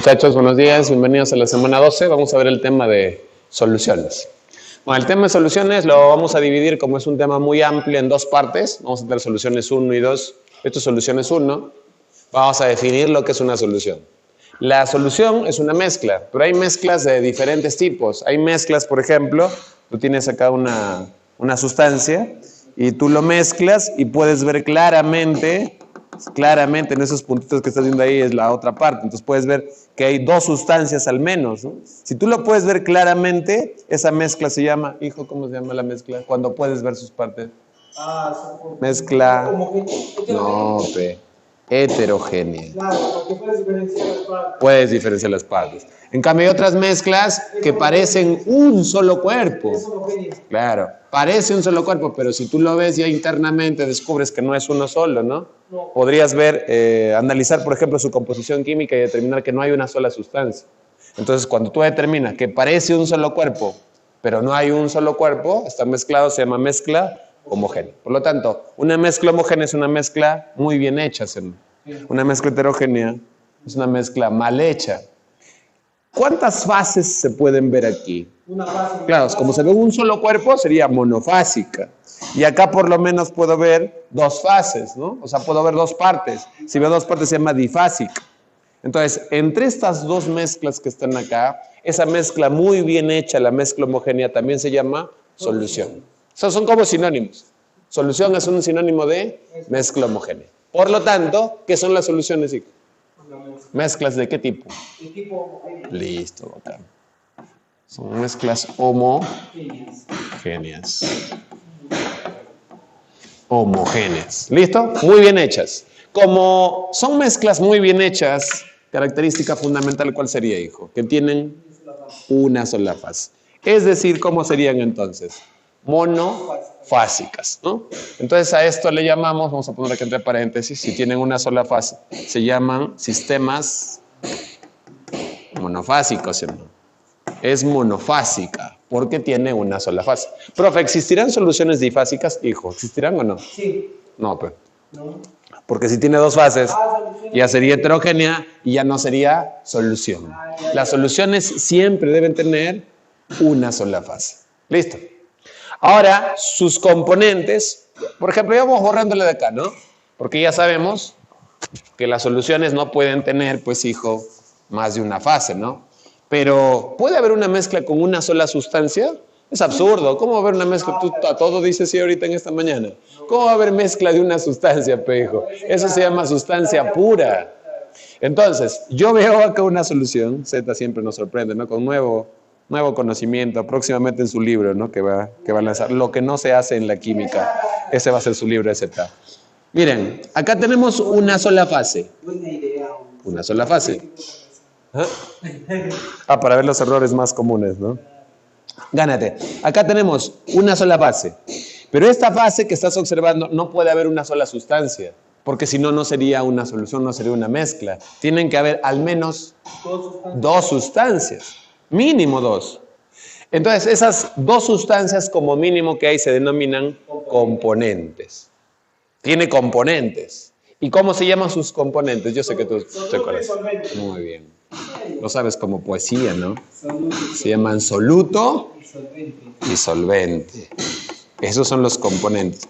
Muchachos, buenos días, bienvenidos a la semana 12. Vamos a ver el tema de soluciones. Bueno, el tema de soluciones lo vamos a dividir, como es un tema muy amplio, en dos partes. Vamos a tener soluciones 1 y 2. Esto es soluciones 1. Vamos a definir lo que es una solución. La solución es una mezcla, pero hay mezclas de diferentes tipos. Hay mezclas, por ejemplo, tú tienes acá una sustancia y tú lo mezclas y puedes ver claramente en esos puntitos que estás viendo ahí es la otra parte. Entonces puedes ver que hay dos sustancias al menos, ¿no? Si tú lo puedes ver claramente, esa mezcla se llama, hijo, ¿cómo se llama la mezcla? Cuando puedes ver sus partes. Mezcla. No, heterogénea. Claro, porque puedes diferenciar las partes. Puedes diferenciar las partes. En cambio, hay otras mezclas que parecen un solo cuerpo. Es homogéneo. Claro, parece un solo cuerpo, pero si tú lo ves ya internamente descubres que no es uno solo, ¿no? No. Podrías ver, analizar, por ejemplo, su composición química y determinar que no hay una sola sustancia. Entonces, cuando tú determinas que parece un solo cuerpo, pero no hay un solo cuerpo, está mezclado, se llama mezcla homogénea. Por lo tanto, una mezcla homogénea es una mezcla muy bien hecha. Una mezcla heterogénea es una mezcla mal hecha. ¿Cuántas fases se pueden ver aquí? Una fase. Claro, como se ve un solo cuerpo, sería monofásica. Y acá por lo menos puedo ver dos fases, ¿no? O sea, puedo ver dos partes. Si veo dos partes se llama difásica. Entonces, entre estas dos mezclas que están acá, esa mezcla muy bien hecha, la mezcla homogénea, también se llama solución. O sea, son como sinónimos. Solución es un sinónimo de mezcla homogénea. Por lo tanto, ¿qué son las soluciones, hijo? ¿Mezclas de qué tipo? El tipo homogéneo. Listo, bacán. Son mezclas homogéneas. Homogéneas. ¿Listo? Muy bien hechas. Como son mezclas muy bien hechas, característica fundamental, ¿cuál sería, hijo? Que tienen una sola fase. Es decir, ¿cómo serían entonces? Monofásicas, ¿no? Entonces a esto le llamamos, vamos a poner aquí entre paréntesis, si tienen una sola fase, se llaman sistemas monofásicos, ¿no? Es monofásica porque tiene una sola fase. Profe, ¿existirán soluciones difásicas, hijo? ¿Existirán o no? Sí. No, pues. No. Porque si tiene dos fases, ya sería heterogénea y ya no sería solución. Las soluciones siempre deben tener una sola fase. Listo. Ahora, sus componentes, por ejemplo, ya vamos borrándole de acá, ¿no? Porque ya sabemos que las soluciones no pueden tener, pues, hijo, más de una fase, ¿no? Pero, ¿puede haber una mezcla con una sola sustancia? Es absurdo. ¿Cómo va a haber una mezcla? Tú a todo dices sí ahorita en esta mañana. ¿Cómo va a haber mezcla de una sustancia, hijo? Eso se llama sustancia pura. Entonces, yo veo acá una solución, Z siempre nos sorprende, ¿no? Con nuevo conocimiento, próximamente en su libro, ¿no? que va a lanzar. Lo que no se hace en la química, ese va a ser su libro de Z. Miren, acá tenemos una sola fase. Buena idea. Una sola fase. ¿Ah? Para ver los errores más comunes, ¿no? Gánate. Acá tenemos una sola fase. Pero esta fase que estás observando no puede haber una sola sustancia, porque si no, no sería una solución, no sería una mezcla. Tienen que haber al menos dos sustancias. Mínimo dos. Entonces, esas dos sustancias como mínimo que hay se denominan componentes. Tiene componentes. ¿Y cómo se llaman sus componentes? Yo sé que tú te acuerdas. Muy bien. Lo sabes como poesía, ¿no? Se llaman soluto y solvente. Esos son los componentes.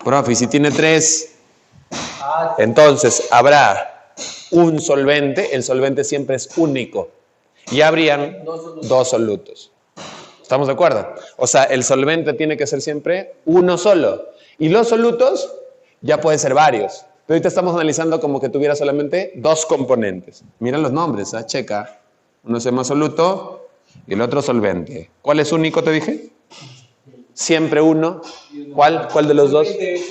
Profe, si tiene tres, entonces habrá un solvente. El solvente siempre es único. Y habrían dos solutos. ¿Estamos de acuerdo? O sea, el solvente tiene que ser siempre uno solo. Y los solutos ya pueden ser varios. Pero ahorita estamos analizando como que tuviera solamente dos componentes. Mira los nombres, ¿eh? Checa. Uno se llama soluto y el otro solvente. ¿Cuál es único, te dije? Siempre uno. ¿Cuál de los dos?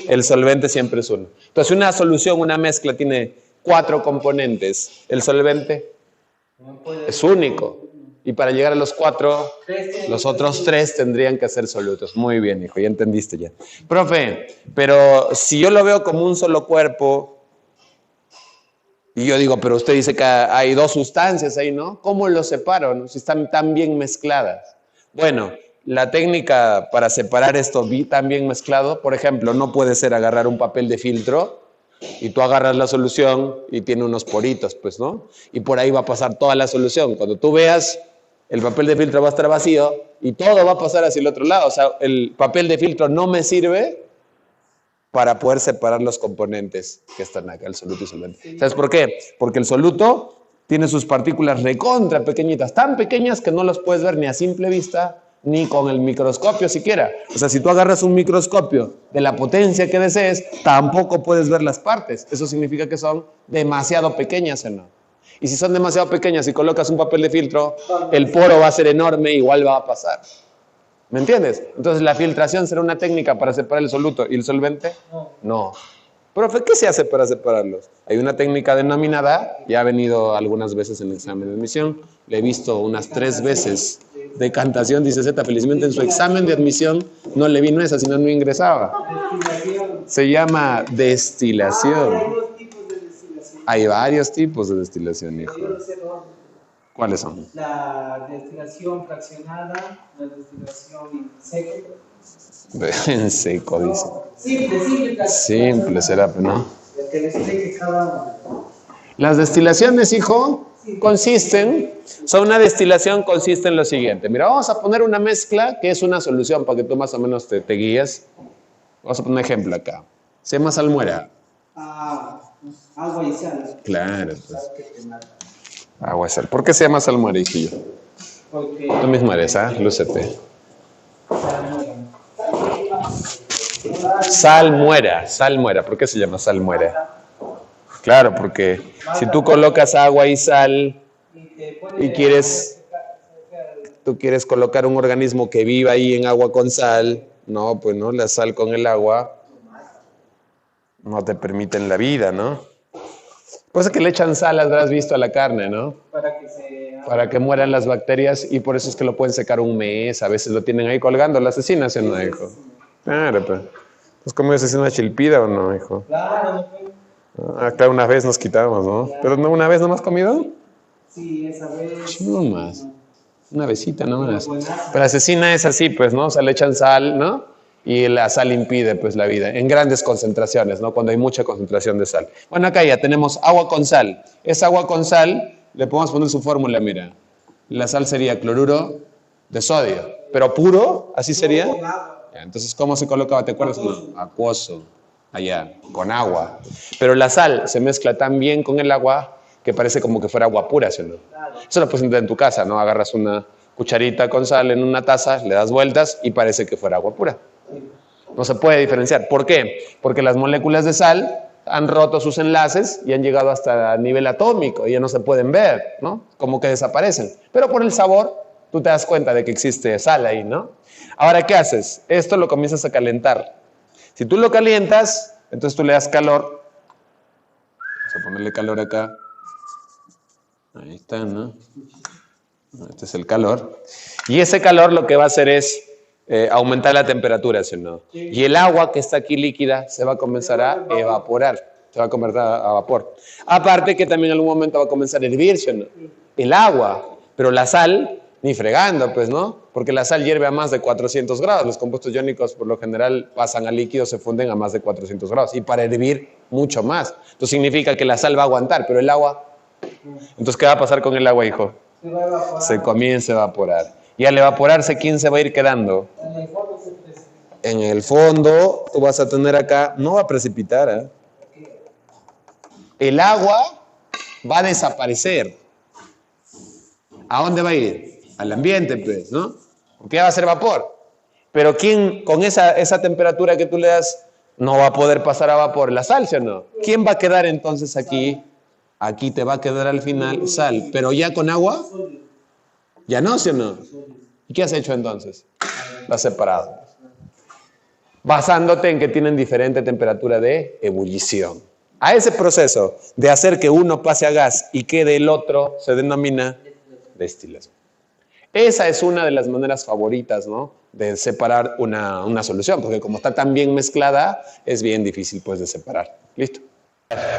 El solvente siempre es uno. Entonces, una solución, una mezcla tiene 4 componentes. El solvente es único. Y para llegar a los 4, los otros 3 tendrían que ser solutos. Muy bien, hijo, ya entendiste ya. Profe, pero si yo lo veo como un solo cuerpo, y yo digo, pero usted dice que hay dos sustancias ahí, ¿no? ¿Cómo los separo, no? Si están tan bien mezcladas. Bueno, la técnica para separar esto tan bien mezclado, por ejemplo, no puede ser agarrar un papel de filtro, y tú agarras la solución y tiene unos poritos, pues, ¿no? Y por ahí va a pasar toda la solución. Cuando tú veas, el papel de filtro va a estar vacío y todo va a pasar hacia el otro lado. O sea, el papel de filtro no me sirve para poder separar los componentes que están acá, el soluto y solvente. ¿Sabes por qué? Porque el soluto tiene sus partículas recontra pequeñitas, tan pequeñas que no las puedes ver ni a simple vista, ni con el microscopio siquiera. O sea, si tú agarras un microscopio de la potencia que desees, tampoco puedes ver las partes. Eso significa que son demasiado pequeñas, ¿o no? Y si son demasiado pequeñas y colocas un papel de filtro, el poro va a ser enorme, igual va a pasar. ¿Me entiendes? Entonces, ¿la filtración será una técnica para separar el soluto y el solvente? No. Profe, ¿qué se hace para separarlos? Hay una técnica denominada, ya ha venido algunas veces en el examen de admisión, le he visto unas 3 veces. Decantación, dice Z, felizmente en su examen de admisión no le vino esa, sino no ingresaba. Se llama destilación. Hay varios tipos de destilación, hijo. ¿Cuáles son? La destilación fraccionada, la destilación en seco. En seco, dice. Simple. Simple será, ¿no? Que le explique cada uno. Las destilaciones, hijo, una destilación consiste en lo siguiente. Mira, vamos a poner una mezcla que es una solución para que tú más o menos te guíes. Vamos a poner un ejemplo acá. Se llama salmuera. Agua y sal. Claro. Pues. Agua y sal. ¿Por qué se llama salmuera, hijillo? Porque Tú mismo eres, ¿ah? Lúcete. Salmuera. ¿Por qué se llama salmuera? Claro, porque si tú colocas agua y sal y tú quieres colocar un organismo que viva ahí en agua con sal, no, pues no, la sal con el agua no te permiten la vida, ¿no? Por eso que le echan sal, habrás visto a la carne, ¿no? Para que mueran las bacterias y por eso es que lo pueden secar un mes, a veces lo tienen ahí colgando, la asesina, ¿sí o no, hijo? Claro, pues. ¿Has comido asesina chilpida o no, hijo? Claro. Acá una vez nos quitamos, ¿no? ¿Pero no una vez nomás comido? Sí, esa vez. No más. Una besita nomás. Pero asesina es así, pues, ¿no? O sea, le echan sal, ¿no? Y la sal impide, pues, la vida. En grandes concentraciones, ¿no? Cuando hay mucha concentración de sal. Bueno, acá ya tenemos agua con sal. Esa agua con sal, le podemos poner su fórmula, mira. La sal sería cloruro de sodio. Pero puro, ¿así sería? Entonces, ¿cómo se colocaba? ¿Te acuerdas? Acuoso. Allá, con agua. Pero la sal se mezcla tan bien con el agua que parece como que fuera agua pura, ¿sí o no? Eso lo puedes entender en tu casa, ¿no? Agarras una cucharita con sal en una taza, le das vueltas y parece que fuera agua pura. No se puede diferenciar. ¿Por qué? Porque las moléculas de sal han roto sus enlaces y han llegado hasta el nivel atómico y ya no se pueden ver, ¿no? Como que desaparecen. Pero por el sabor, tú te das cuenta de que existe sal ahí, ¿no? Ahora, ¿qué haces? Esto lo comienzas a calentar. Si tú lo calientas, entonces tú le das calor. Vamos a ponerle calor acá. Ahí está, ¿no? Este es el calor. Y ese calor lo que va a hacer es aumentar la temperatura, ¿sí o no? Y el agua que está aquí líquida se va a comenzar a evaporar. Se va a convertir a vapor. Aparte que también en algún momento va a comenzar a hervir, ¿sí o no? El agua. Pero la sal, ni fregando, pues, ¿no? Porque la sal hierve a más de 400 grados. Los compuestos iónicos, por lo general, pasan a líquidos, se funden a más de 400 grados. Y para hervir, mucho más. Entonces significa que la sal va a aguantar, pero el agua... Entonces, ¿qué va a pasar con el agua, hijo? Se comienza a evaporar. Y al evaporarse, ¿quién se va a ir quedando? En el fondo, tú vas a tener acá... No va a precipitar, ¿eh? El agua va a desaparecer. ¿A dónde va a ir? Al ambiente, pues, ¿no? Porque ya va a ser vapor. Pero ¿quién, con esa temperatura que tú le das, no va a poder pasar a vapor? ¿La sal, sí o no? ¿Quién va a quedar entonces aquí? Aquí te va a quedar al final sal. ¿Pero ya con agua? ¿Ya no, sí o no? ¿Y qué has hecho entonces? Lo has separado. Basándote en que tienen diferente temperatura de ebullición. A ese proceso de hacer que uno pase a gas y quede el otro se denomina destilación. Esa es una de las maneras favoritas, ¿no? De separar una solución, porque como está tan bien mezclada, es bien difícil, pues, de separar. ¿Listo?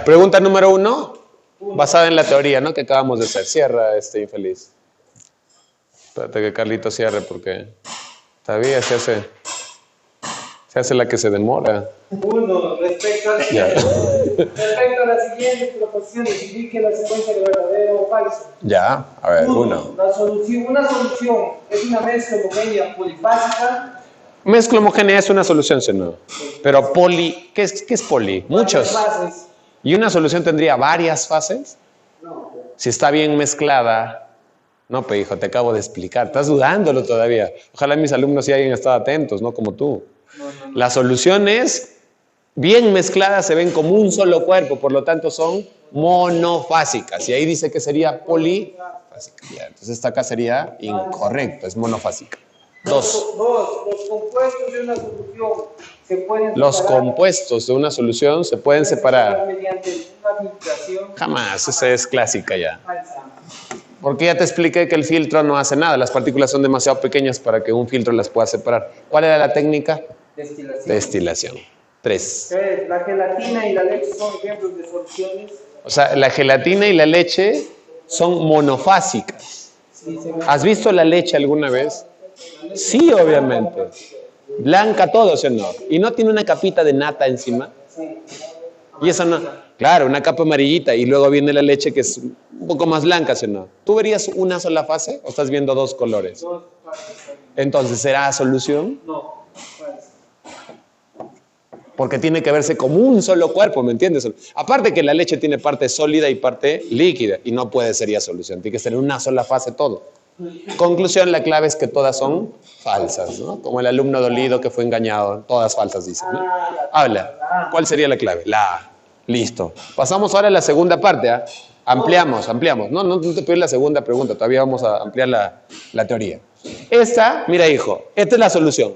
Pregunta número 1, basada en la teoría, ¿no? Que acabamos de hacer. Cierra, infeliz. Espérate que Carlito cierre, porque todavía se hace... Se hace la que se demora. Uno, respecto a la siguiente proposición, identifique la secuencia de verdadero o falso. Ya, a ver, uno. Una solución es una mezcla homogénea polifásica. Mezcla homogénea es una solución, ¿sí no? Pero poli, ¿qué es poli? Muchos. Fases. ¿Y una solución tendría varias fases? No. Si está bien mezclada. No, pero hijo, te acabo de explicar. Estás dudándolo todavía. Ojalá mis alumnos sí hayan estado atentos, no como tú. No. Las soluciones bien mezcladas se ven como un solo cuerpo, por lo tanto son monofásicas. Y ahí dice que sería polifásica. Ya, entonces esta acá sería incorrecto, es monofásica. Dos. Los compuestos de una solución se pueden Los separar compuestos de una solución se pueden separar. mediante una filtración Jamás, esa es clásica ya. falsa. Porque ya te expliqué que el filtro no hace nada. Las partículas son demasiado pequeñas para que un filtro las pueda separar. ¿Cuál era la técnica? Destilación. Destilación. 3. La gelatina y la leche son ejemplos de soluciones. O sea, la gelatina y la leche son monofásicas. Sí, se ve. ¿Has visto la leche alguna vez? Sí, obviamente. Blanca todo, ¿sí o no? Y no tiene una capita de nata encima. Sí. Y eso no. Claro, una capa amarillita y luego viene la leche que es un poco más blanca, ¿sí o no? ¿Tú verías una sola fase o estás viendo dos colores? Dos fases. Entonces, ¿será solución? No, falsa. Porque tiene que verse como un solo cuerpo, ¿me entiendes? Aparte que la leche tiene parte sólida y parte líquida y no puede ser ya solución, tiene que ser una sola fase todo. Conclusión, la clave es que todas son falsas, ¿no? Como el alumno dolido que fue engañado, todas falsas dicen, ¿no? Habla, ¿cuál sería la clave? La A. Listo. Pasamos ahora a la segunda parte, ¿ah? Ampliamos. No te pido la segunda pregunta, todavía vamos a ampliar la teoría. Esta, mira hijo, esta es la solución.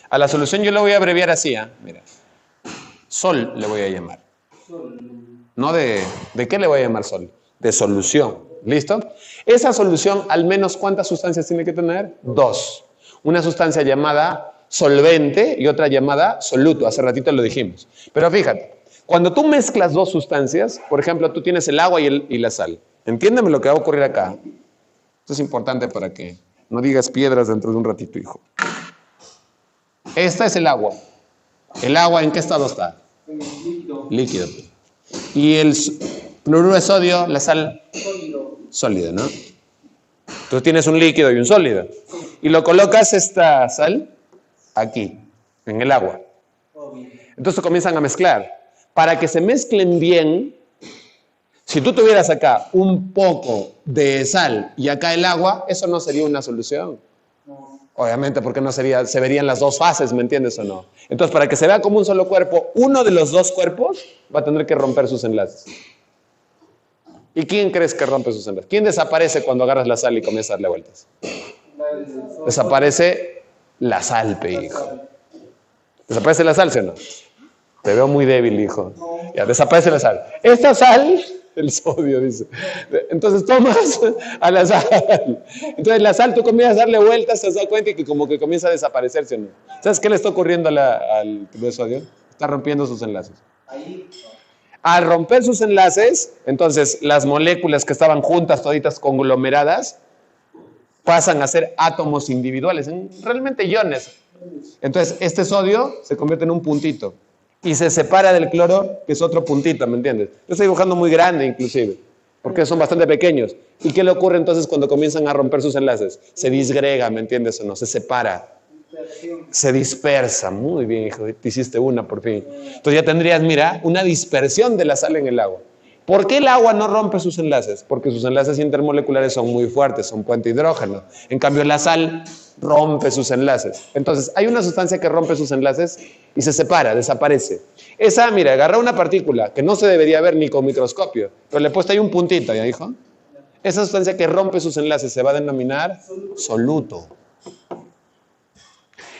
A la solución yo la voy a abreviar así, ¿ah? Mira. Sol le voy a llamar. No ¿de qué le voy a llamar sol? De solución. ¿Listo? Esa solución, al menos, ¿cuántas sustancias tiene que tener? 2. Una sustancia llamada solvente y otra llamada soluto. Hace ratito lo dijimos. Pero fíjate, cuando tú mezclas dos sustancias, por ejemplo, tú tienes el agua y la sal. Entiéndeme lo que va a ocurrir acá. Esto es importante para que no digas piedras dentro de un ratito, hijo. Esta es el agua. ¿El agua en qué estado está? Líquido. Líquido. Y el cloruro de sodio, la sal Sólido. sólida, ¿no? Tú tienes un líquido y un sólido. Y lo colocas esta sal aquí, en el agua. Obvio. Entonces comienzan a mezclar. Para que se mezclen bien, si tú tuvieras acá un poco de sal y acá el agua, eso no sería una solución. No. Obviamente, porque no sería, se verían las dos fases, ¿me entiendes o no? Entonces, para que se vea como un solo cuerpo, uno de los dos cuerpos va a tener que romper sus enlaces. ¿Y quién crees que rompe sus enlaces? ¿Quién desaparece cuando agarras la sal y comienzas a darle vueltas? Desaparece la sal, hijo. ¿Desaparece la sal, sí o no? Te veo muy débil, hijo. Ya, desaparece la sal. Esta sal, el sodio, dice. Entonces tomas a la sal. Entonces la sal, tú comienzas a darle vueltas, te das cuenta y que como que comienza a desaparecerse, ¿no? ¿Sabes qué le está ocurriendo al de sodio? Está rompiendo sus enlaces. Ahí. Al romper sus enlaces, entonces las moléculas que estaban juntas, toditas conglomeradas, pasan a ser átomos individuales, realmente iones. Entonces este sodio se convierte en un puntito. Y se separa del cloro, que es otro puntito, ¿me entiendes? Yo estoy dibujando muy grande, inclusive, porque son bastante pequeños. ¿Y qué le ocurre entonces cuando comienzan a romper sus enlaces? Se disgrega, ¿me entiendes o no? Se separa. Se dispersa. Muy bien, hijo, te hiciste una por fin. Entonces ya tendrías, mira, una dispersión de la sal en el agua. ¿Por qué el agua no rompe sus enlaces? Porque sus enlaces intermoleculares son muy fuertes, son puente hidrógeno. En cambio, la sal rompe sus enlaces. Entonces, hay una sustancia que rompe sus enlaces y se separa, desaparece. Esa, mira, agarra una partícula que no se debería ver ni con microscopio, pero le he puesto ahí un puntito, ¿ya dijo? Esa sustancia que rompe sus enlaces se va a denominar soluto.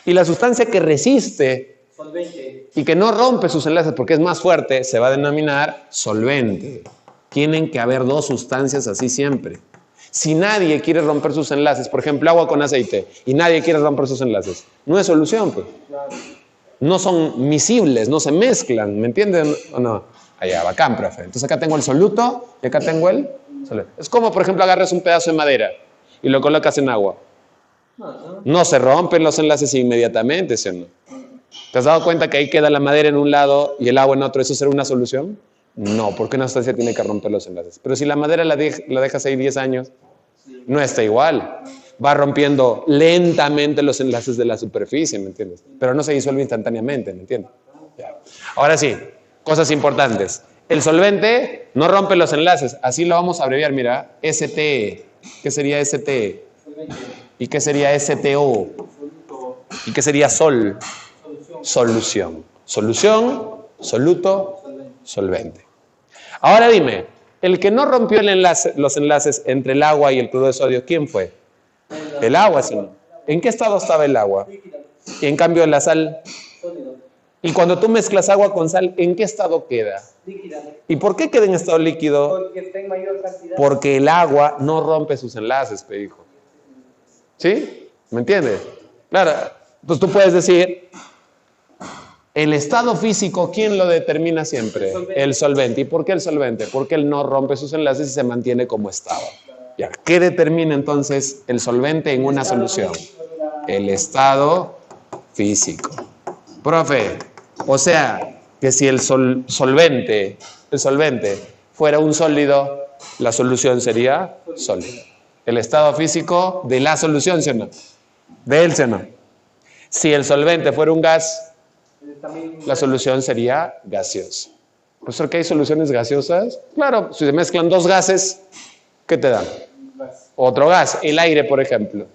Y la sustancia que resiste Solvente. y que no rompe sus enlaces porque es más fuerte, se va a denominar solvente. Tienen que haber dos sustancias así siempre. Si nadie quiere romper sus enlaces, por ejemplo, agua con aceite, y nadie quiere romper sus enlaces, no es solución, pues. Claro. No son miscibles, no se mezclan, ¿me entienden o no? Allá, bacán, profe. Entonces acá tengo el soluto y acá tengo el solvente. Es como, por ejemplo, agarras un pedazo de madera y lo colocas en agua. No se rompen los enlaces inmediatamente, ¿sí o no? ¿Te has dado cuenta que ahí queda la madera en un lado y el agua en otro? ¿Eso será una solución? No, porque una sustancia tiene que romper los enlaces. Pero si la madera la dejas ahí 10 años, no está igual. Va rompiendo lentamente los enlaces de la superficie, ¿me entiendes? Pero no se disuelve instantáneamente, ¿me entiendes? Ya. Ahora sí, cosas importantes. El solvente no rompe los enlaces. Así lo vamos a abreviar, mira. STE. ¿Qué sería STE? ¿Y qué sería STO? ¿Y qué sería sol? Solución. Solución, soluto, solvente. Ahora dime, el que no rompió los enlaces entre el agua y el cloruro de sodio, ¿quién fue? El agua, ¿sí? ¿En qué estado estaba el agua? Y en cambio la sal. Y cuando tú mezclas agua con sal, ¿en qué estado queda? Líquida. ¿Y por qué queda en estado líquido? Porque está en mayor cantidad. Porque el agua no rompe sus enlaces, pe hijo. ¿Sí? ¿Me entiendes? Claro. Entonces tú puedes decir, el estado físico, ¿quién lo determina siempre? El solvente. ¿Y por qué el solvente? Porque él no rompe sus enlaces y se mantiene como estaba. Ya. ¿Qué determina entonces el solvente en una solución? El estado físico. Profe, o sea, que si el solvente fuera un sólido, la solución sería sólida. El estado físico de la solución, ¿sí o no? De él, ¿sí o no? Si el solvente fuera un gas, la solución sería gaseosa. ¿Profesor, que hay soluciones gaseosas? Claro, si se mezclan dos gases, ¿qué te dan? Otro gas, el aire, por ejemplo.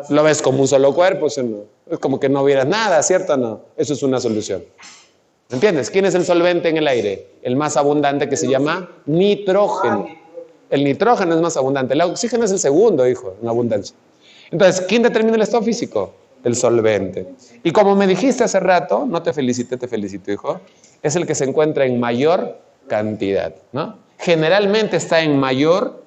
Lo ves como un solo cuerpo, ¿sí o no? Es como que no hubiera nada, ¿cierto o no? Eso es una solución. ¿Entiendes? ¿Quién es el solvente en el aire? El más abundante, que se llama nitrógeno. El nitrógeno es más abundante. El oxígeno es el segundo, hijo, en abundancia. Entonces, ¿quién determina el estado físico? El solvente. Y como me dijiste hace rato, no te felicito, hijo, es el que se encuentra en mayor cantidad, ¿no? Generalmente está en mayor,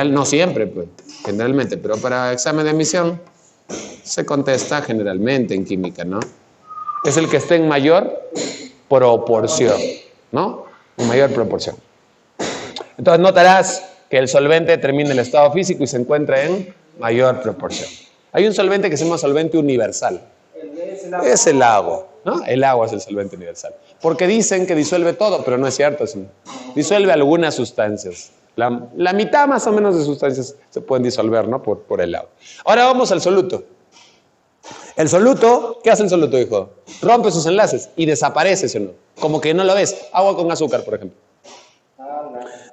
no siempre, pues, generalmente, pero para examen de admisión se contesta generalmente en química, ¿no? Es el que esté en mayor proporción, ¿no? En mayor proporción. Entonces notarás que el solvente determina el estado físico y se encuentra en mayor proporción. Hay un solvente que se llama solvente universal. Es el agua, ¿no? El agua es el solvente universal. Porque dicen que disuelve todo, pero no es cierto. ¿Sí? Disuelve algunas sustancias. La mitad más o menos de sustancias se pueden disolver, ¿no? Por el agua. Ahora vamos al soluto. El soluto, ¿qué hace el soluto, hijo? Rompe sus enlaces y desaparece, ¿sí o no? Como que no lo ves. Agua con azúcar, por ejemplo.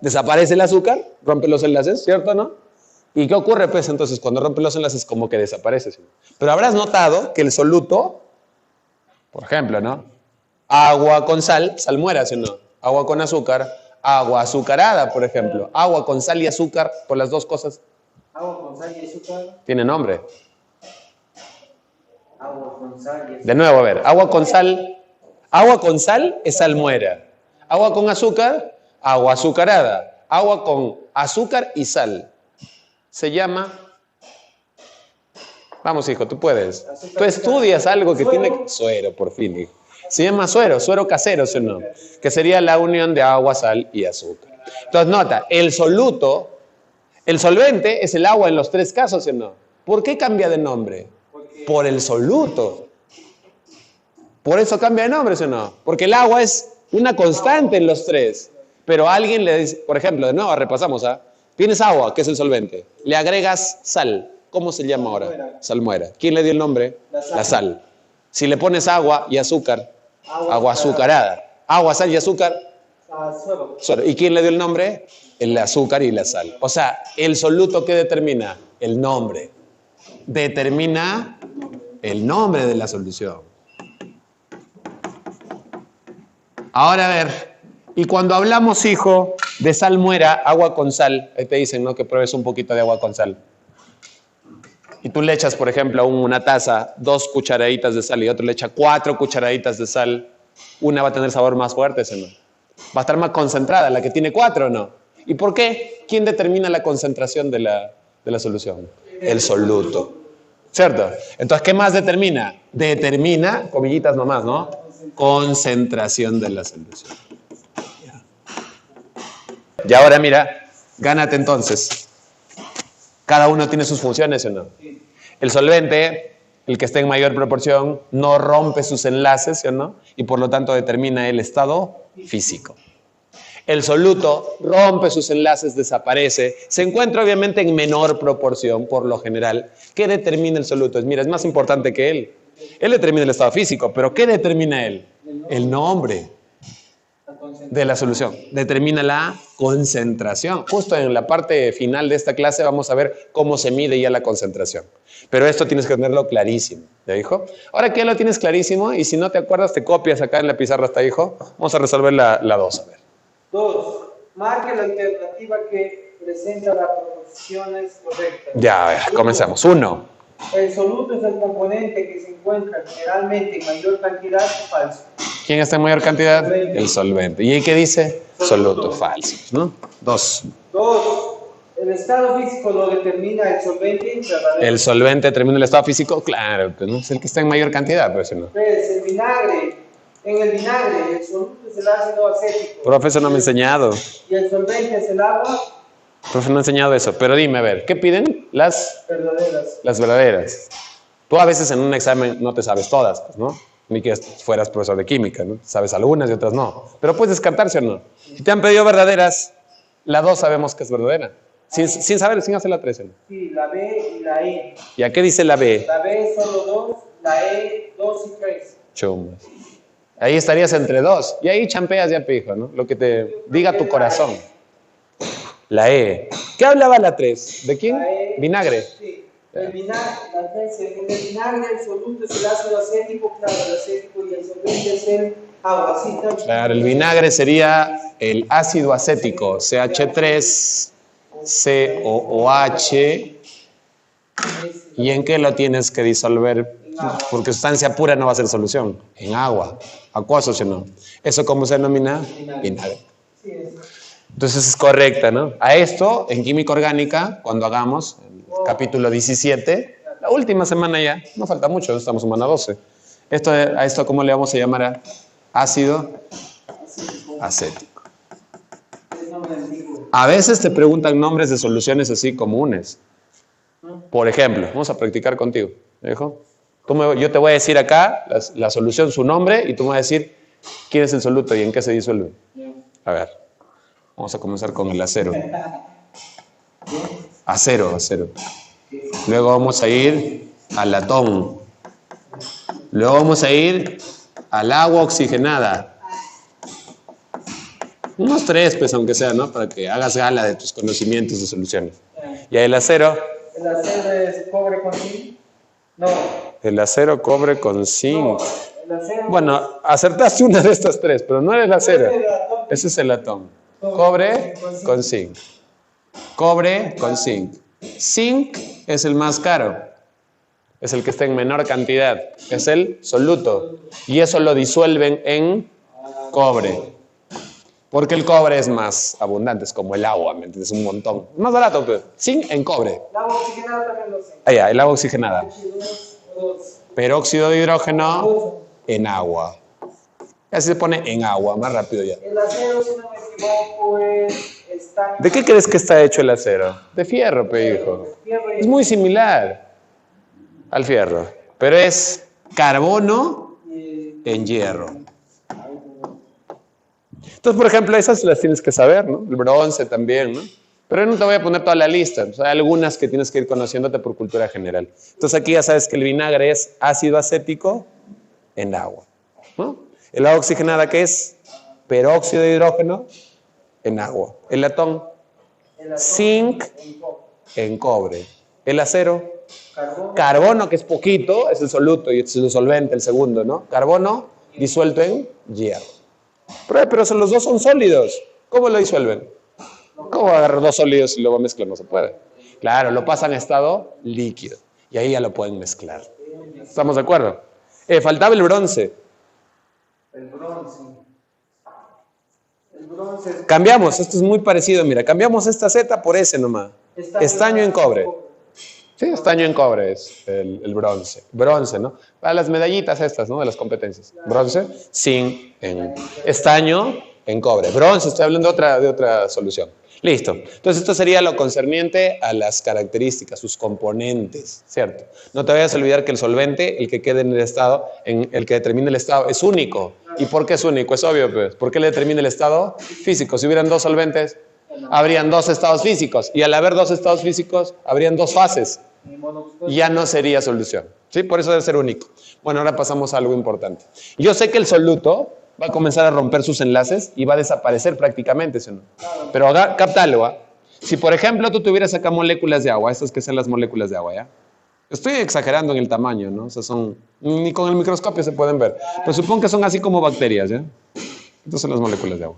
Desaparece el azúcar, rompe los enlaces, ¿cierto o no? ¿Y qué ocurre, pues, entonces, cuando rompe los enlaces? Como que desaparece, ¿sí? Pero habrás notado que el soluto, por ejemplo, ¿no? Agua con sal, salmuera, ¿sí o no? Agua con azúcar, agua azucarada, por ejemplo. Agua con sal y azúcar, por las dos cosas. Agua con sal y azúcar. Tiene nombre. Agua con sal y azúcar. De nuevo, a ver, agua con sal es salmuera. Agua con azúcar, agua azucarada. Agua con azúcar y sal. Se llama... Vamos, hijo, tú puedes. Tú estudias algo que tiene... Suero, por fin, hijo. Se llama suero casero, ¿sí o no? Que sería la unión de agua, sal y azúcar. Entonces, nota, el soluto, el solvente es el agua en los tres casos, ¿sí o no? ¿Por qué cambia de nombre? Por el soluto. Por eso cambia de nombre, ¿sí o no? Porque el agua es una constante en los tres. Pero alguien le dice, por ejemplo, de nuevo repasamos, ¿ah? Tienes agua, que es el solvente. Le agregas sal. ¿Cómo se llama ahora? Salmuera. ¿Quién le dio el nombre? La sal. Si le pones agua y azúcar, agua azucarada. Agua, sal y azúcar, suero. ¿Y quién le dio el nombre? El azúcar y la sal. O sea, el soluto, ¿qué determina? El nombre. Determina el nombre de la solución. Ahora a ver, y cuando hablamos, hijo, de salmuera, agua con sal, ahí te dicen, ¿no? Que pruebes un poquito de agua con sal. Y tú le echas, por ejemplo, a una taza 2 cucharaditas de sal y otro le echa 4 cucharaditas de sal. Una va a tener sabor más fuerte, ¿sí, no? Va a estar más concentrada, la que tiene 4, ¿no? ¿Y por qué? ¿Quién determina la concentración de la solución? El soluto. ¿Cierto? Entonces, ¿qué más determina? Determina, comillitas nomás, ¿no? Concentración de la solución. Y ahora mira, gánate entonces. Cada uno tiene sus funciones, ¿o no? El solvente el que esté en mayor proporción, no rompe sus enlaces, ¿sí o no? Y por lo tanto determina el estado físico. El soluto rompe sus enlaces, desaparece, se encuentra obviamente en menor proporción, por lo general. ¿Qué determina el soluto? Mira, es más importante que él. Él determina el estado físico, pero ¿qué determina él? El nombre de la solución. Determina la concentración. Justo en la parte final de esta clase vamos a ver cómo se mide ya la concentración. Pero esto tienes que tenerlo clarísimo, ¿ya dijo? Ahora que ya lo tienes clarísimo, y si no te acuerdas, te copias acá en la pizarra hasta hijo. Vamos a resolver la 2, a ver. 2. Marque la alternativa que presenta las proposiciones correctas. Ya, a ver, comenzamos. 1. El soluto es el componente que se encuentra generalmente en mayor cantidad o falso. ¿Quién está en mayor cantidad? El solvente. ¿Y ahí qué dice? Soluto falso, ¿no? 2. 2. El estado físico lo determina el solvente. El solvente determina el estado físico, claro, pues no es el que está en mayor cantidad, pues no. 3. El vinagre. En el vinagre, el soluto es el ácido acético. Profe, eso no me ha enseñado. Y el solvente es el agua. Profe, no ha enseñado eso. Pero dime, a ver, ¿qué piden? Las Verdaderas. verdaderas. Tú a veces en un examen no te sabes todas, pues, ¿no? Ni que fueras profesor de química, ¿no? Sabes algunas y otras no. Pero puedes descartarse o no. Si te han pedido verdaderas, la 2 sabemos que es verdadera. Sin saber, sin hacer la 3, ¿no? Sí, la B y la E. ¿Y a qué dice la B? La B solo 2, la E 2 y 3. Chumas. Ahí estarías entre 2. Y ahí champeas ya, pijo, ¿no? Lo que te diga tu corazón. La E. ¿Qué hablaba la 3? ¿De quién? Vinagre. Sí. El vinagre, la 3, en el vinagre el soluto es el ácido acético, claro, el acético, y el solvente es el agua. ¿Sí? Claro, el vinagre sería el ácido acético, CH3, COOH. ¿Y en qué lo tienes que disolver? Porque sustancia pura no va a ser solución. En agua. ¿Acuoso o no? ¿Eso cómo se denomina? Vinagre. Entonces es correcta, ¿no? A esto, en química orgánica, cuando hagamos el capítulo 17, la última semana ya, no falta mucho, estamos en semana 12. A esto, ¿cómo le vamos a llamar? Ácido acético. A veces te preguntan nombres de soluciones así comunes. Por ejemplo, vamos a practicar contigo. ¿Me dijo? Yo te voy a decir acá la solución, su nombre, y tú me vas a decir quién es el soluto y en qué se disuelve. A ver, vamos a comenzar con el acero. Acero. Luego vamos a ir al latón. Luego vamos a ir al agua oxigenada. Unos 3, pues, aunque sea, ¿no? Para que hagas gala de tus conocimientos de soluciones. Y el acero. ¿El acero es cobre con zinc? No. El acero, cobre con zinc. No, el acero. Bueno, acertaste una de estas 3, pero no era el acero. Ese es el latón. Cobre con zinc. Cobre con zinc. Zinc es el más caro. Es el que está en menor cantidad. Es el soluto. Y eso lo disuelven en cobre. Porque el cobre es más abundante, es como el agua, ¿me entiendes? Un montón. Más barato, pues. Zinc en cobre. El agua oxigenada también lo sé. Allá, el agua oxigenada. Dos. Peróxido de hidrógeno en agua. Así se pone en agua, más rápido ya. El acero, si no me equivoco, está... ¿De qué crees que está hecho el acero? De fierro, pe hijo. Es muy similar al fierro, pero es carbono en hierro. Entonces, por ejemplo, esas las tienes que saber, ¿no? El bronce también, ¿no? Pero yo no te voy a poner toda la lista. O sea, hay algunas que tienes que ir conociéndote por cultura general. Entonces, aquí ya sabes que el vinagre es ácido acético en agua, ¿no? El agua oxigenada, ¿qué es? Peróxido de hidrógeno en agua. El latón, zinc en cobre. El acero, carbono, que es poquito, es el soluto y es el solvente, el segundo, ¿no? Carbono disuelto en hierro. Pero los dos son sólidos. ¿Cómo lo disuelven? ¿Cómo agarrar dos sólidos y luego mezclar? No se puede. Claro, lo pasan a estado líquido. Y ahí ya lo pueden mezclar. ¿Estamos de acuerdo? Faltaba el bronce. El bronce. El bronce. Cambiamos, esto es muy parecido, mira. Cambiamos esta Z por S nomás. Estaño en cobre. Sí, estaño en cobre es el bronce. Bronce, ¿no? Para las medallitas estas, ¿no? De las competencias. Bronce, zinc en estaño en cobre. Bronce, estoy hablando de otra solución. Listo. Entonces esto sería lo concerniente a las características, sus componentes, ¿cierto? No te vayas a olvidar que el solvente, el que quede en el estado, el que determina el estado, es único. ¿Y por qué es único? Es obvio, pues. ¿Por qué le determina el estado físico? Si hubieran dos solventes, habrían dos estados físicos. Y al haber dos estados físicos, habrían dos fases. Y ya no sería solución. ¿Sí? Por eso debe ser único. Bueno, ahora pasamos a algo importante. Yo sé que el soluto va a comenzar a romper sus enlaces y va a desaparecer prácticamente, ¿sí o no? Pero captalo, ¿ah? Si por ejemplo tú tuvieras acá moléculas de agua, estas que son las moléculas de agua, ¿ya? Estoy exagerando en el tamaño, ¿no? O sea, ni con el microscopio se pueden ver. Pero supongo que son así como bacterias, ¿ya? Estas son las moléculas de agua.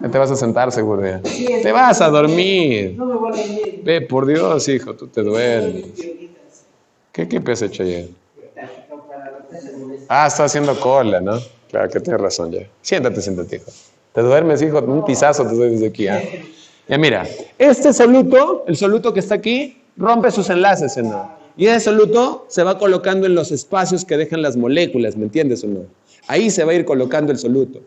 Ya te vas a sentar seguro, ¿ya? Sí, Te vas a dormir. No me voy a dormir. Ve, por Dios, hijo, tú te duermes. ¿Qué has hecho ayer? Ah, está haciendo cola, ¿no? Claro que tienes razón ya. Siéntate, hijo. ¿Te duermes, hijo? Un pisazo te doy desde aquí, ¿eh? Ya mira, este soluto, el soluto que está aquí, rompe sus enlaces, ¿no? Y ese soluto se va colocando en los espacios que dejan las moléculas, ¿me entiendes o no? Ahí se va a ir colocando el soluto.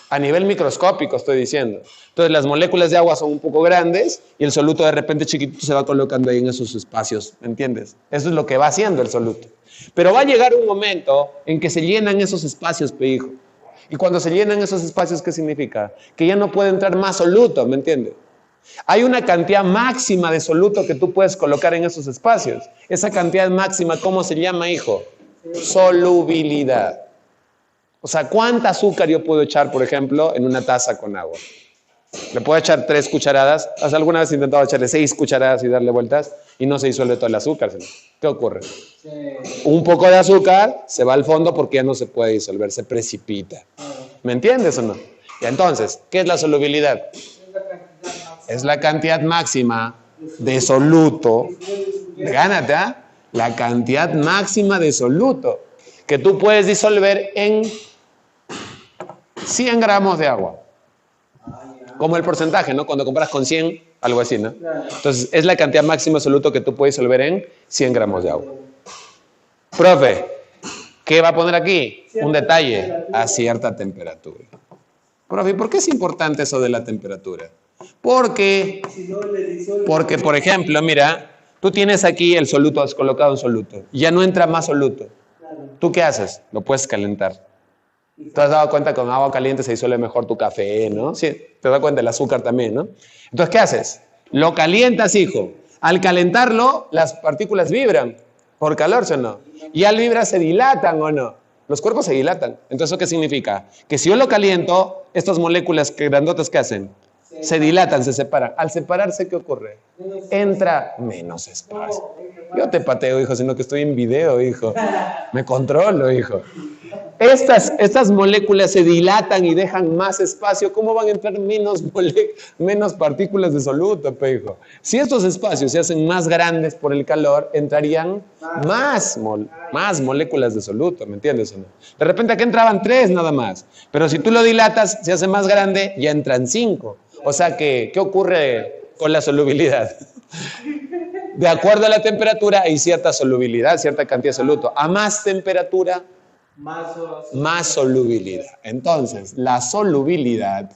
A nivel microscópico estoy diciendo. Entonces las moléculas de agua son un poco grandes y el soluto de repente chiquitito se va colocando ahí en esos espacios, ¿me entiendes? Eso es lo que va haciendo el soluto. Pero va a llegar un momento en que se llenan esos espacios, hijo. Y cuando se llenan esos espacios, ¿qué significa? Que ya no puede entrar más soluto, ¿me entiendes? Hay una cantidad máxima de soluto que tú puedes colocar en esos espacios. Esa cantidad máxima, ¿cómo se llama, hijo? Solubilidad. O sea, ¿cuánta azúcar yo puedo echar, por ejemplo, en una taza con agua? Le puedo echar 3 cucharadas. ¿Has alguna vez intentado echarle 6 cucharadas y darle vueltas? Y no se disuelve todo el azúcar. ¿Qué ocurre? Un poco de azúcar se va al fondo porque ya no se puede disolver, se precipita. ¿Me entiendes o no? Y entonces, ¿qué es la solubilidad? Es la cantidad máxima de soluto. Gánate, ¿ah? La cantidad máxima de soluto que tú puedes disolver en 100 gramos de agua. Como el porcentaje, ¿no? Cuando comparas con 100, algo así, ¿no? Entonces, es la cantidad máxima de soluto que tú puedes disolver en 100 gramos de agua. Profe, ¿qué va a poner aquí? Un detalle, a cierta temperatura. Profe, ¿por qué es importante eso de la temperatura? Porque, por ejemplo, mira, tú tienes aquí el soluto, has colocado un soluto, y ya no entra más soluto. ¿Tú qué haces? Lo puedes calentar. ¿Te has dado cuenta que con agua caliente se disuelve mejor tu café, no? Sí, te das cuenta, el azúcar también, ¿no? Entonces, ¿qué haces? Lo calientas, hijo. Al calentarlo, las partículas vibran por calor, ¿sí o no? Y al vibrar se dilatan, ¿o no? Los cuerpos se dilatan. Entonces, ¿eso qué significa? Que si yo lo caliento, estas moléculas grandotas, ¿qué hacen? Se dilatan, se separan. Al separarse, ¿qué ocurre? Entra menos espacio. Yo te pateo, hijo, sino que estoy en video, hijo. Me controlo, hijo. Estas moléculas se dilatan y dejan más espacio. ¿Cómo van a entrar menos partículas de soluto, hijo? Si estos espacios se hacen más grandes por el calor, entrarían más moléculas de soluto, ¿me entiendes o no? De repente aquí entraban 3 nada más. Pero si tú lo dilatas, se hace más grande, ya entran 5. O sea que, ¿qué ocurre con la solubilidad? De acuerdo a la temperatura hay cierta solubilidad, cierta cantidad de soluto. A más temperatura, más solubilidad. Entonces, la solubilidad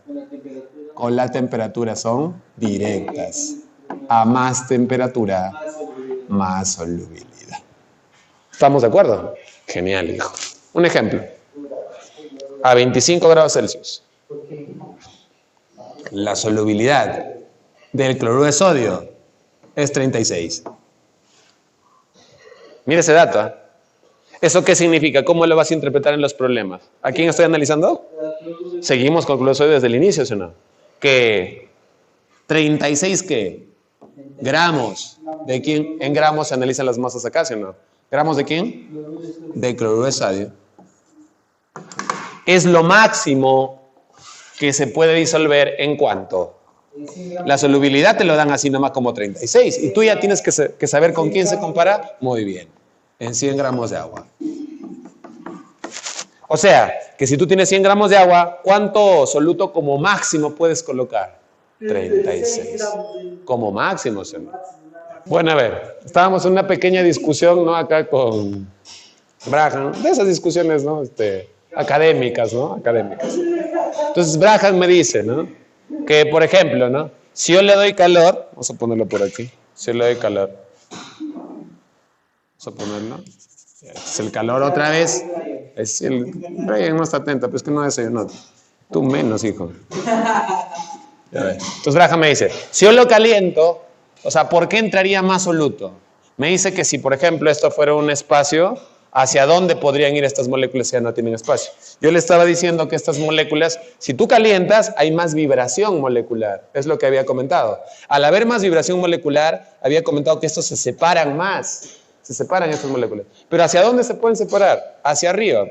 con la temperatura son directas. A más temperatura, más solubilidad. ¿Estamos de acuerdo? Genial, hijo. Un ejemplo. A 25 grados Celsius. La solubilidad del cloruro de sodio es 36. Mira ese dato, ¿eh? ¿Eso qué significa? ¿Cómo lo vas a interpretar en los problemas? ¿A quién estoy analizando? Seguimos con cloruro de sodio desde el inicio, ¿sí o no? Que 36, ¿qué? Gramos. ¿De quién? En gramos se analizan las masas acá, ¿sí o no? ¿Gramos de quién? De cloruro de sodio. Es lo máximo que se puede disolver en cuánto. La solubilidad te lo dan así nomás como 36. Y tú ya tienes que saber con quién se compara. Muy bien. En 100 gramos de agua. O sea, que si tú tienes 100 gramos de agua, ¿cuánto soluto como máximo puedes colocar? 36. Como máximo, ¿sí? Bueno, a ver, estábamos en una pequeña discusión, ¿no? Acá con Braham, de esas discusiones, ¿no? Académicas, ¿no? Académicas. Entonces Braham me dice, ¿no? que, por ejemplo, ¿no? Si yo le doy calor, vamos a ponerlo por aquí. Si yo le doy calor, vamos a ponerlo. Es el calor otra vez. Es el Brian no está atento, pero es que no desayunó. Tú menos, hijo. Ya ves. Entonces Braja me dice, si yo lo caliento, o sea, ¿por qué entraría más soluto? Me dice que si, por ejemplo, esto fuera un espacio, ¿hacia dónde podrían ir estas moléculas si ya no tienen espacio? Yo le estaba diciendo que estas moléculas, si tú calientas, hay más vibración molecular. Es lo que había comentado. Al haber más vibración molecular, había comentado que estos se separan más. Se separan estas moléculas. Pero ¿hacia dónde se pueden separar? Hacia arriba.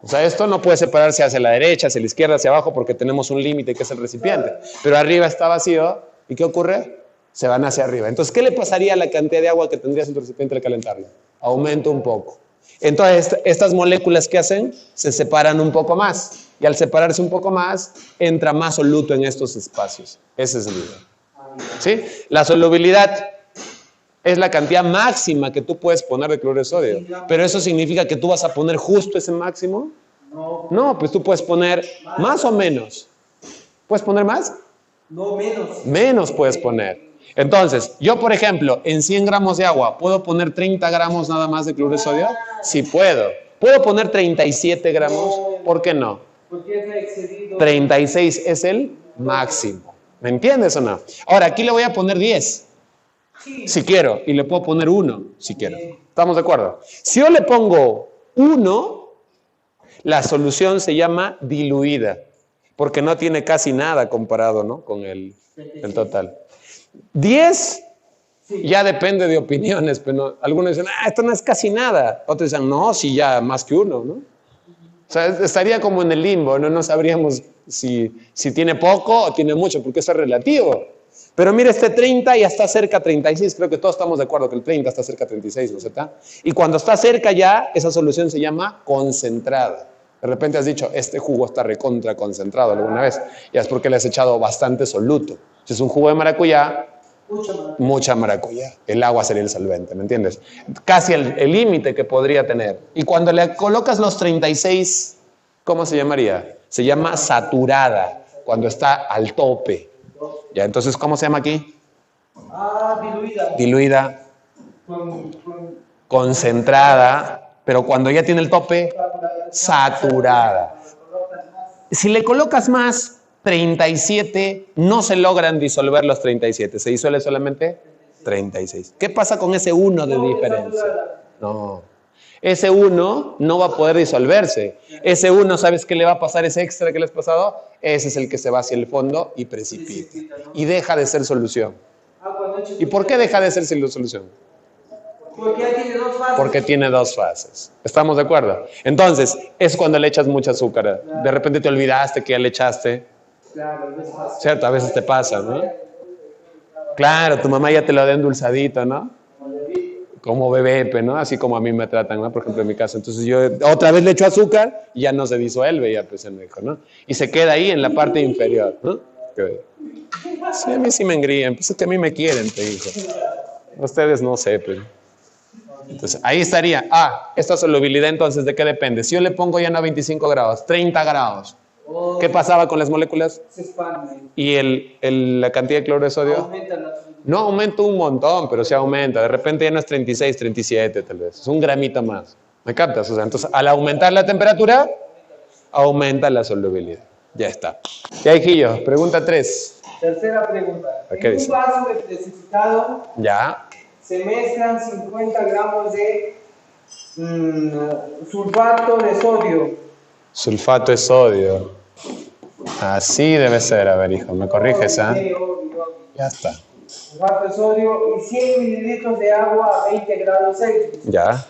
O sea, esto no puede separarse hacia la derecha, hacia la izquierda, hacia abajo, porque tenemos un límite que es el recipiente. Pero arriba está vacío. ¿Y qué ocurre? Se van hacia arriba. Entonces, ¿qué le pasaría a la cantidad de agua que tendrías en tu recipiente al calentarlo? Aumenta un poco. Entonces, estas moléculas, ¿qué hacen? Se separan un poco más. Y al separarse un poco más, entra más soluto en estos espacios. Ese es el nivel. ¿Sí? La solubilidad es la cantidad máxima que tú puedes poner de cloruro de sodio. Pero eso significa que tú vas a poner justo ese máximo. No, pues tú puedes poner más o menos. ¿Puedes poner más? No, menos. Menos puedes poner. Entonces, yo, por ejemplo, en 100 gramos de agua, ¿puedo poner 30 gramos nada más de cloruro de sodio? Sí puedo. ¿Puedo poner 37 gramos? ¿Por qué no? Porque es excedido. 36 es el máximo. ¿Me entiendes o no? Ahora, aquí le voy a poner 10. Si quiero, y le puedo poner 1, si quiero. ¿Estamos de acuerdo? Si yo le pongo 1, la solución se llama diluida, porque no tiene casi nada comparado, ¿no? Con el total. 10, ya depende de opiniones, pero no, algunos dicen, esto no es casi nada. Otros dicen, no, sí, ya más que 1, ¿no? O sea, estaría como en el limbo, ¿no? No sabríamos si tiene poco o tiene mucho, porque eso es relativo. Pero mira, este 30 ya está cerca a 36, creo que todos estamos de acuerdo que el 30 está cerca a 36, ¿no es cierto? Y cuando está cerca ya, esa solución se llama concentrada. De repente has dicho, este jugo está recontra concentrado alguna vez, ya es porque le has echado bastante soluto. Si es un jugo de maracuyá, mucha maracuyá. El agua sería el solvente, ¿me entiendes? Casi el límite que podría tener. Y cuando le colocas los 36, ¿cómo se llamaría? Se llama saturada, cuando está al tope. Ya, entonces, ¿cómo se llama aquí? Diluida. Diluida. Concentrada, pero cuando ya tiene el tope, saturada. Si le colocas más, 37, no se logran disolver los 37, se disuelve solamente 36. ¿Qué pasa con ese 1 de diferencia? No, ese 1 no va a poder disolverse. Ese 1, ¿sabes qué le va a pasar? Ese extra que le has pasado, ese es el que se va hacia el fondo y precipita. Y deja de ser solución. ¿Y por qué deja de ser solución? Porque ya tiene 2 fases. Porque tiene 2 fases. ¿Estamos de acuerdo? Entonces, es cuando le echas mucha azúcar. De repente te olvidaste que ya le echaste. Claro, ¿Cierto? A veces te pasa, ¿no? Claro, tu mamá ya te lo da endulzadito, ¿no? Como bebé, ¿no? Así como a mí me tratan, ¿no? Por ejemplo, en mi caso. Entonces yo otra vez le echo azúcar y ya no se disuelve, ya pues me dijo, ¿no? Y se queda ahí en la parte inferior, ¿no? Sí, a mí sí me engrían, pues es que a mí me quieren, te dijo. Ustedes no sé, pero... Entonces, ahí estaría. Esta solubilidad, entonces, ¿de qué depende? Si yo le pongo ya no a 25 grados, 30 grados, ¿qué pasaba con las moléculas? Se expanden. ¿Y la cantidad de cloruro de sodio? Aumenta la... No aumenta un montón, pero sí aumenta. De repente ya no es 36, 37 tal vez. Es un gramito más. ¿Me captas? O sea, entonces, al aumentar la temperatura, aumenta la solubilidad. Ya está. Ya, hijillo, pregunta 3. Tercera pregunta. ¿Qué En dice? un vaso especificado Ya. se mezclan 50 gramos de sulfato de sodio. Sulfato de sodio. Así debe ser. A ver, hijo, ¿me corriges, ah? Ya está. Sulfato de sodio y 100 mililitros de agua a 20 grados Celsius. Ya.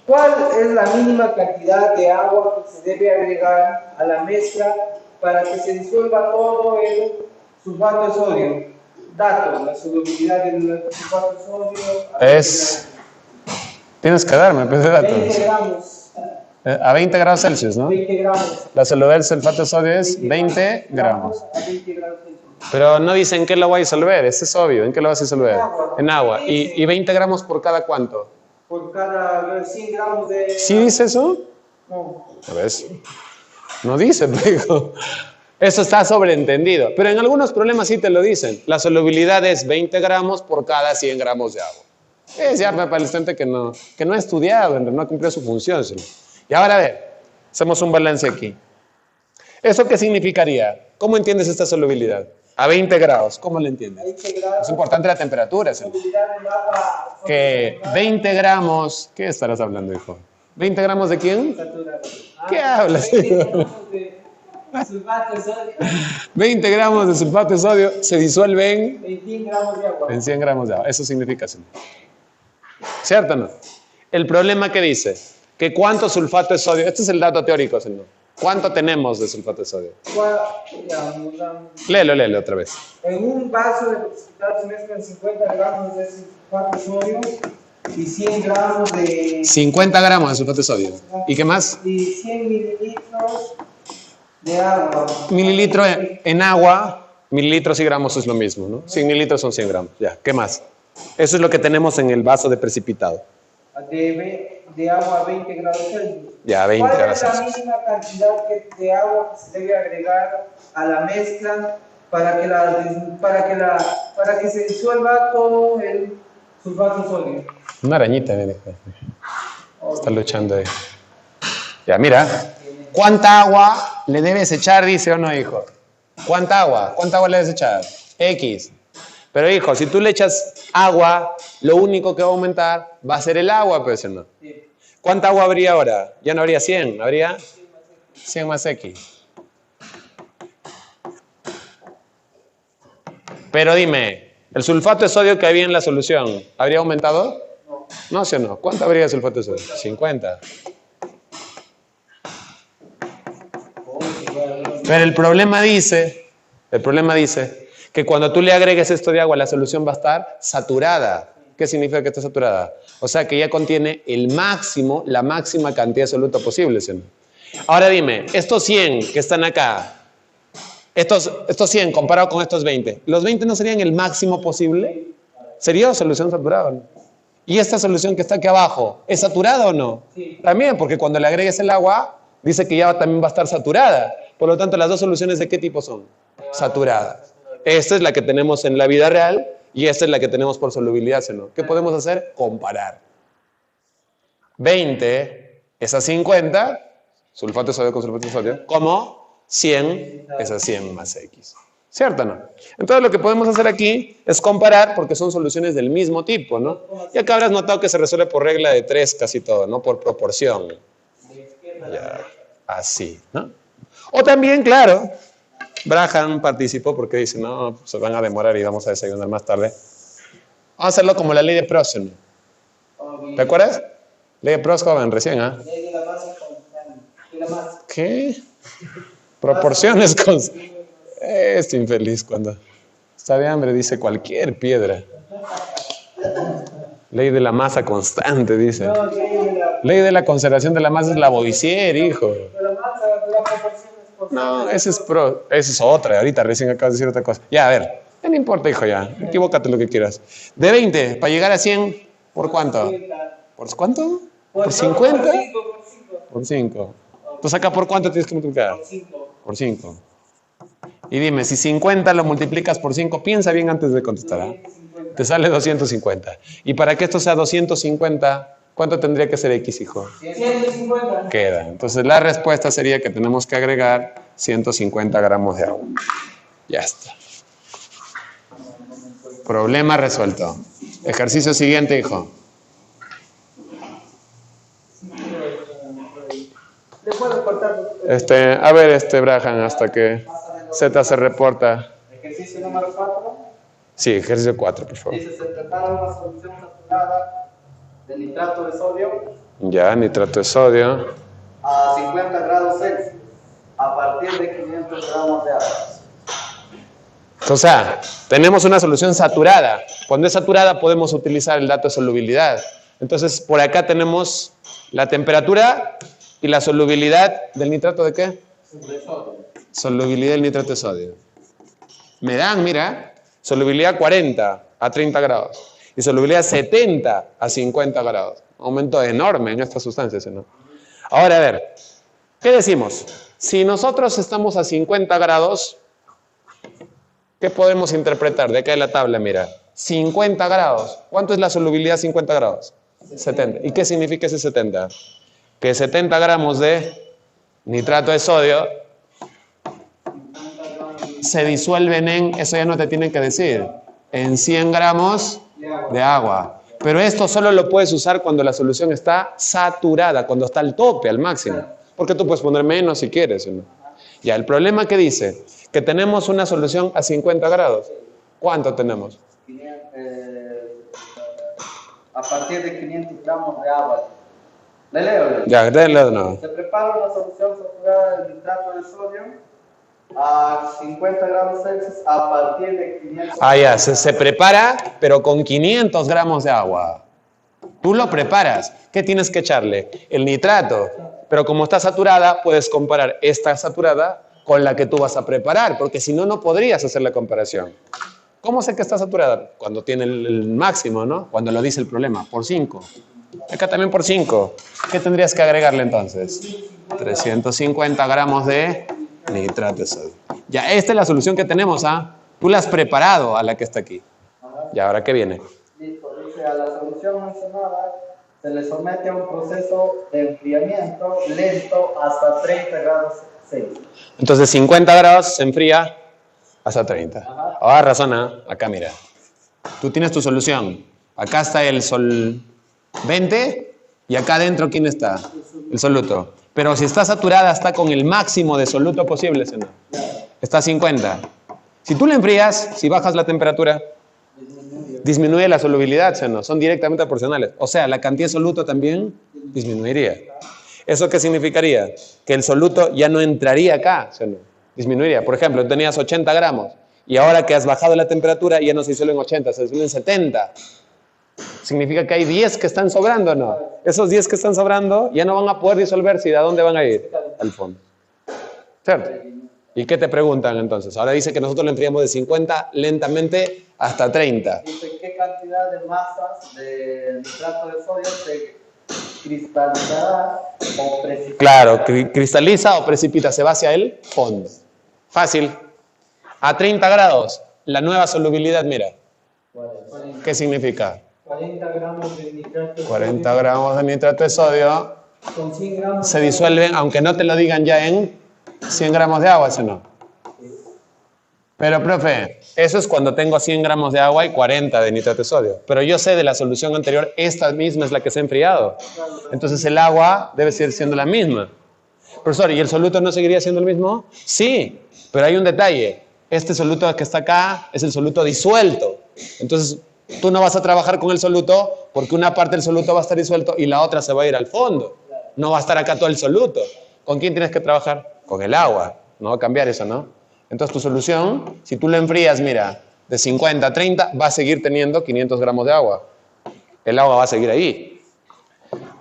¿Cuál es la mínima cantidad de agua que se debe agregar a la mezcla para que se disuelva todo el sulfato de sodio? Datos, la solubilidad del sulfato de sodio. Tienes que darme, pues, de datos. 20 gramos. A 20 grados Celsius, ¿no? 20 gramos. La solubilidad del sulfato de sodio es 20 gramos. A 20 grados Celsius. Pero no dice en qué lo voy a disolver, eso es obvio. ¿En qué lo vas a disolver? En agua. ¿Y 20 gramos por cada cuánto? Por cada 100 gramos de... ¿Sí dice eso? No. A ver. No dice, pero Eso está sobreentendido. Pero en algunos problemas sí te lo dicen. La solubilidad es 20 gramos por cada 100 gramos de agua. Es ya para el estudiante que no ha estudiado, no ha cumplido su función. ¿Sí? Y ahora a ver, hacemos un balance aquí. ¿Eso qué significaría? ¿Cómo entiendes esta solubilidad? A 20 grados, ¿cómo lo entiendes? 20 grados. Es importante la temperatura. ¿Sí? Que 20 gramos... ¿Qué estarás hablando, hijo? ¿20 gramos de quién? ¿Qué hablas? 20 gramos de sulfato de sodio se disuelven en 100 gramos de agua. en 100 gramos de agua. Eso significa así. ¿Cierto o no? El problema que dice, que cuánto sulfato de sodio, este es el dato teórico, señor. ¿Cuánto tenemos de sulfato de sodio? Léelo otra vez. En un vaso de precipitado se mezclan 50 gramos de sulfato de sodio y 100 gramos de... 50 gramos de sulfato de sodio. ¿Y qué más? Y 100 mililitros de agua. Mililitro en agua, mililitros y gramos es lo mismo, ¿no? 100 mililitros son 100 gramos. Ya, ¿qué más? Eso es lo que tenemos en el vaso de precipitado. De agua a 20 grados Celsius. Ya, 20 ¿Cuál grados es la Celsius. mínima cantidad de agua que se debe agregar a la mezcla para que se disuelva todo el sulfato de sodio? Una arañita, viene. Está luchando ahí. Ya, mira. ¿Cuánta agua le debes echar, dice o no, hijo? ¿Cuánta agua? ¿Cuánta agua le debes echar? X. Pero, hijo, si tú le echas agua, lo único que va a aumentar va a ser el agua, pues, ¿no? Sí. ¿Cuánta agua habría ahora? Ya no habría 100, habría 100 más X. Pero dime, ¿el sulfato de sodio que había en la solución habría aumentado? No. No, ¿sí o no? ¿Cuánto habría de sulfato de sodio? 50. Pero el problema dice que cuando tú le agregues esto de agua, la solución va a estar saturada. ¿Qué significa que está saturada? O sea, que ya contiene la máxima cantidad absoluta posible. ¿Sí? Ahora dime, estos 100 que están acá, estos 100 comparado con estos 20, ¿los 20 no serían el máximo posible? ¿Sería solución saturada o no? ¿Y esta solución que está aquí abajo, es saturada o no? Sí. También, porque cuando le agregues el agua, dice que ya también va a estar saturada. Por lo tanto, las dos soluciones, ¿de qué tipo son? Saturadas. Esta es la que tenemos en la vida real y esta es la que tenemos por solubilidad, ¿no? ¿Qué podemos hacer? Comparar. 20 es a 50, sulfato de sodio con sulfato de sodio, como 100 es a 100 más X. ¿Cierto o no? Entonces lo que podemos hacer aquí es comparar porque son soluciones del mismo tipo, ¿no? Y acá habrás notado que se resuelve por regla de 3 casi todo, ¿no? Por proporción. Ya, así, ¿no? O también, claro, Braham participó porque dice, no, se van a demorar y vamos a desayunar más tarde. Vamos a hacerlo como la ley de Prost, ¿no? ¿Te acuerdas? Ley de Prost, joven, recién, ¿ah? ¿Qué? Proporciones con... Este infeliz cuando está de hambre dice cualquier piedra. Ley de la masa constante, dice. Ley de la conservación de la masa es Lavoisier, hijo. No, esa es otra. Ahorita recién acabas de decir otra cosa. Ya, a ver. No importa, hijo, ya. Equivócate lo que quieras. De 20, para llegar a 100, ¿por cuánto? ¿Por cuánto? ¿Por 50? Por 5. Entonces acá, ¿por cuánto tienes que multiplicar? Por 5. Y dime, si 50 lo multiplicas por 5, piensa bien antes de contestar. ¿Eh? Te sale 250. Y para que esto sea 250, ¿cuánto tendría que ser X, hijo? 150. Queda. Entonces la respuesta sería que tenemos que agregar 150 gramos de agua. Ya está. Problema resuelto. Ejercicio siguiente, hijo. ¿Le puedo cortar? A ver, Braham, hasta que Z se reporta. Ejercicio número 4. Sí, ejercicio 4, por favor. Dice, se prepara una solución saturada de nitrato de sodio Ya, nitrato de sodio. a 50 grados Celsius a partir de 500 gramos de agua. O sea, tenemos una solución saturada. Cuando es saturada podemos utilizar el dato de solubilidad. Entonces, por acá tenemos la temperatura y la solubilidad del nitrato de qué? De sodio. Solubilidad del nitrato de sodio. Me dan, mira, solubilidad 40 a 30 grados y solubilidad 70 a 50 grados. Aumento enorme en estas sustancias, ¿no? Ahora, a ver, ¿Qué decimos? Si nosotros estamos a 50 grados, ¿qué podemos interpretar? De acá en la tabla, mira. 50 grados. ¿Cuánto es la solubilidad a 50 grados? 70. ¿Y qué significa ese 70? Que 70 gramos de nitrato de sodio se disuelven en, eso ya no te tienen que decir, en 100 gramos de agua. Pero esto solo lo puedes usar cuando la solución está saturada, cuando está al tope, al máximo. Porque tú puedes poner menos si quieres, ¿no? Ya, el problema que dice, que tenemos una solución a 50 grados. ¿Cuánto tenemos? A partir de 500 gramos de agua. ¿Le leo? Ya, léelo, no. Se prepara una solución saturada de nitrato de sodio a 50 grados Celsius a partir de 500. Ah, ya, se prepara, pero con 500 gramos de agua. Tú lo preparas. ¿Qué tienes que echarle? El nitrato. Pero como está saturada, puedes comparar esta saturada con la que tú vas a preparar, porque si no, no podrías hacer la comparación. ¿Cómo sé que está saturada? Cuando tiene el máximo, ¿no? Cuando lo dice el problema, por 5. Acá también por 5. ¿Qué tendrías que agregarle entonces? 350 gramos de nitrato de sodio. Ya, esta es la solución que tenemos, ¿ah? Tú la has preparado a la que está aquí. ¿Y ahora qué viene? Listo, dice, a la solución mencionada se le somete a un proceso de enfriamiento lento hasta 30 grados Celsius. Entonces 50 grados se enfría hasta 30. Ahora razona, acá mira. Tú tienes tu solución. Acá está el solvente y acá adentro ¿quién está? El soluto. Pero si está saturada, está con el máximo de soluto posible, ¿sí o no? Está a 50. Si tú la enfrías, si bajas la temperatura, disminuye la solubilidad, ¿sí o no? Son directamente proporcionales. O sea, la cantidad de soluto también disminuiría. ¿Eso qué significaría? Que el soluto ya no entraría acá, ¿sí o no? Disminuiría. Por ejemplo, tenías 80 gramos y ahora que has bajado la temperatura ya no se disuelven 80, se disuelven 70. Significa que hay 10 que están sobrando, ¿no? Esos 10 que están sobrando ya no van a poder disolverse. ¿Y a dónde van a ir? Al fondo. ¿Cierto? ¿Y qué te preguntan entonces? Ahora dice que nosotros lo enfriamos de 50 lentamente hasta 30. Dice, ¿qué cantidad de masas de nitrato de sodio se cristalizará o precipitará? Claro, cristaliza o precipita, se va hacia el fondo. Fácil. A 30 grados, la nueva solubilidad, mira. ¿Qué significa? 40 gramos de nitrato de 40 gramos de nitrato de sodio con 100 gramos se disuelven, aunque no te lo digan ya en 100 gramos de agua, ¿sí o no? Pero, profe, eso es cuando tengo 100 gramos de agua y 40 de nitrato de sodio. Pero yo sé de la solución anterior, esta misma es la que se ha enfriado. Entonces el agua debe seguir siendo la misma. Profesor, ¿y el soluto no seguiría siendo el mismo? Sí, pero hay un detalle. Este soluto que está acá es el soluto disuelto. Entonces, tú no vas a trabajar con el soluto porque una parte del soluto va a estar disuelto y la otra se va a ir al fondo. No va a estar acá todo el soluto. ¿Con quién tienes que trabajar? Con el agua. No va a cambiar eso, ¿no? Entonces, tu solución, si tú la enfrías, mira, de 50 a 30, va a seguir teniendo 500 gramos de agua. El agua va a seguir ahí.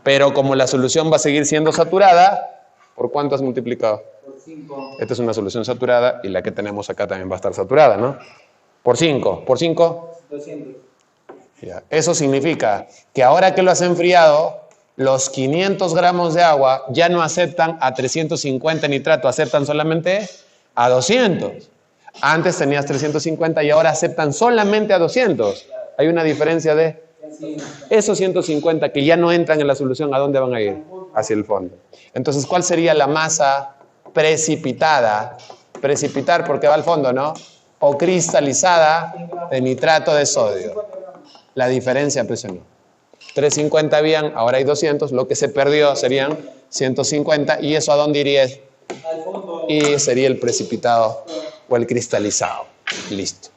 Pero como la solución va a seguir siendo saturada, ¿por cuánto has multiplicado? por 5. Esta es una solución saturada y la que tenemos acá también va a estar saturada, ¿no? Por 5. ¿Por 5? 200. Ya. Eso significa que ahora que lo has enfriado, los 500 gramos de agua ya no aceptan a 350 nitrato, aceptan solamente a 200. Antes tenías 350 y ahora aceptan solamente a 200. Hay una diferencia de... Esos 150 que ya no entran en la solución, ¿a dónde van a ir? Hacia el fondo. Entonces, ¿cuál sería la masa precipitada? Precipitar porque va al fondo, ¿no? O cristalizada de nitrato de sodio. La diferencia, pues, no. 350 habían, ahora hay 200. Lo que se perdió serían 150. ¿Y eso a dónde iría? Y sería el precipitado o el cristalizado. Listo.